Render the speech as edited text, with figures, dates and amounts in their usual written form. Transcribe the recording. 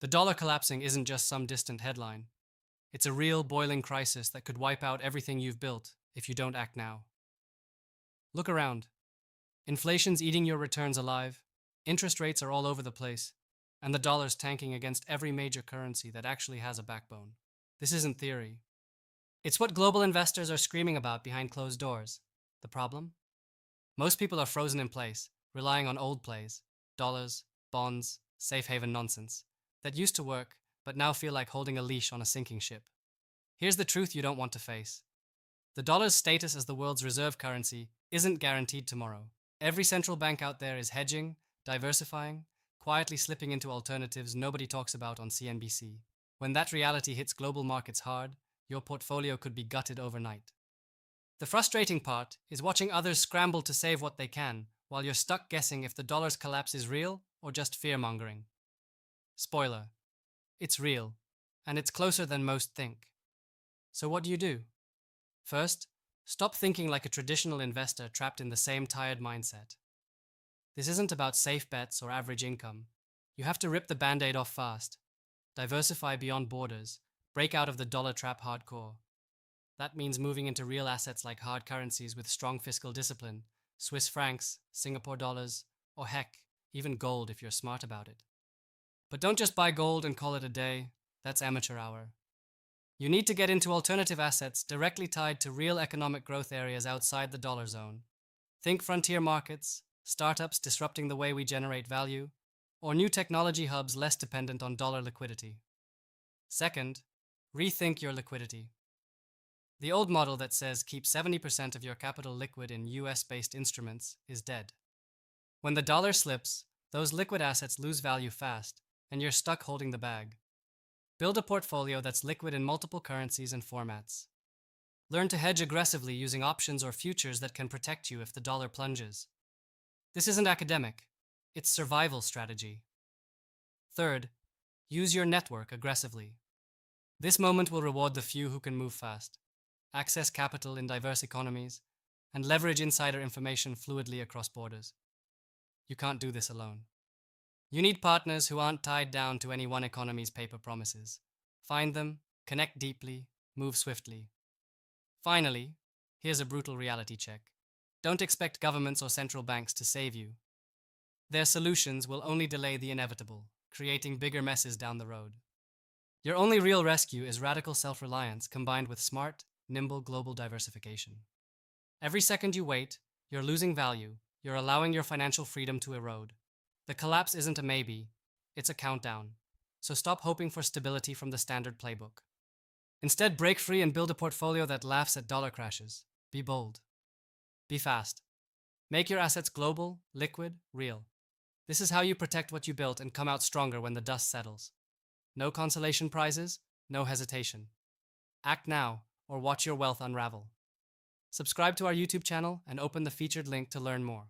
The dollar collapsing isn't just some distant headline. It's a real boiling crisis that could wipe out everything you've built if you don't act now. Look around. Inflation's eating your returns alive, interest rates are all over the place, and the dollar's tanking against every major currency that actually has a backbone. This isn't theory. It's what global investors are screaming about behind closed doors. The problem? Most people are frozen in place, relying on old plays, dollars, bonds, safe haven nonsense, that used to work but now feel like holding a leash on a sinking ship. Here's the truth you don't want to face. The dollar's status as the world's reserve currency isn't guaranteed tomorrow. Every central bank out there is hedging, diversifying, quietly slipping into alternatives nobody talks about on CNBC. When that reality hits global markets hard, your portfolio could be gutted overnight. The frustrating part is watching others scramble to save what they can, while you're stuck guessing if the dollar's collapse is real or just fear-mongering. Spoiler: it's real, and it's closer than most think. So what do? First, stop thinking like a traditional investor trapped in the same tired mindset. This isn't about safe bets or average income. You have to rip the band-aid off fast. Diversify beyond borders. Break out of the dollar trap hardcore. That means moving into real assets like hard currencies with strong fiscal discipline, Swiss francs, Singapore dollars, or heck, even gold if you're smart about it. But don't just buy gold and call it a day. That's amateur hour. You need to get into alternative assets directly tied to real economic growth areas outside the dollar zone. Think frontier markets, startups disrupting the way we generate value, or new technology hubs less dependent on dollar liquidity. Second, rethink your liquidity. The old model that says keep 70% of your capital liquid in US-based instruments is dead. When the dollar slips, those liquid assets lose value fast, and you're stuck holding the bag. Build a portfolio that's liquid in multiple currencies and formats. Learn to hedge aggressively using options or futures that can protect you if the dollar plunges. This isn't academic, it's survival strategy. Third, use your network aggressively. This moment will reward the few who can move fast, access capital in diverse economies, and leverage insider information fluidly across borders. You can't do this alone. You need partners who aren't tied down to any one economy's paper promises. Find them, connect deeply, move swiftly. Finally, here's a brutal reality check. Don't expect governments or central banks to save you. Their solutions will only delay the inevitable, creating bigger messes down the road. Your only real rescue is radical self-reliance combined with smart, nimble global diversification. Every second you wait, you're losing value, you're allowing your financial freedom to erode. The collapse isn't a maybe, it's a countdown. So stop hoping for stability from the standard playbook. Instead, break free and build a portfolio that laughs at dollar crashes. Be bold. Be fast. Make your assets global, liquid, real. This is how you protect what you built and come out stronger when the dust settles. No consolation prizes, no hesitation. Act now or watch your wealth unravel. Subscribe to our YouTube channel and open the featured link to learn more.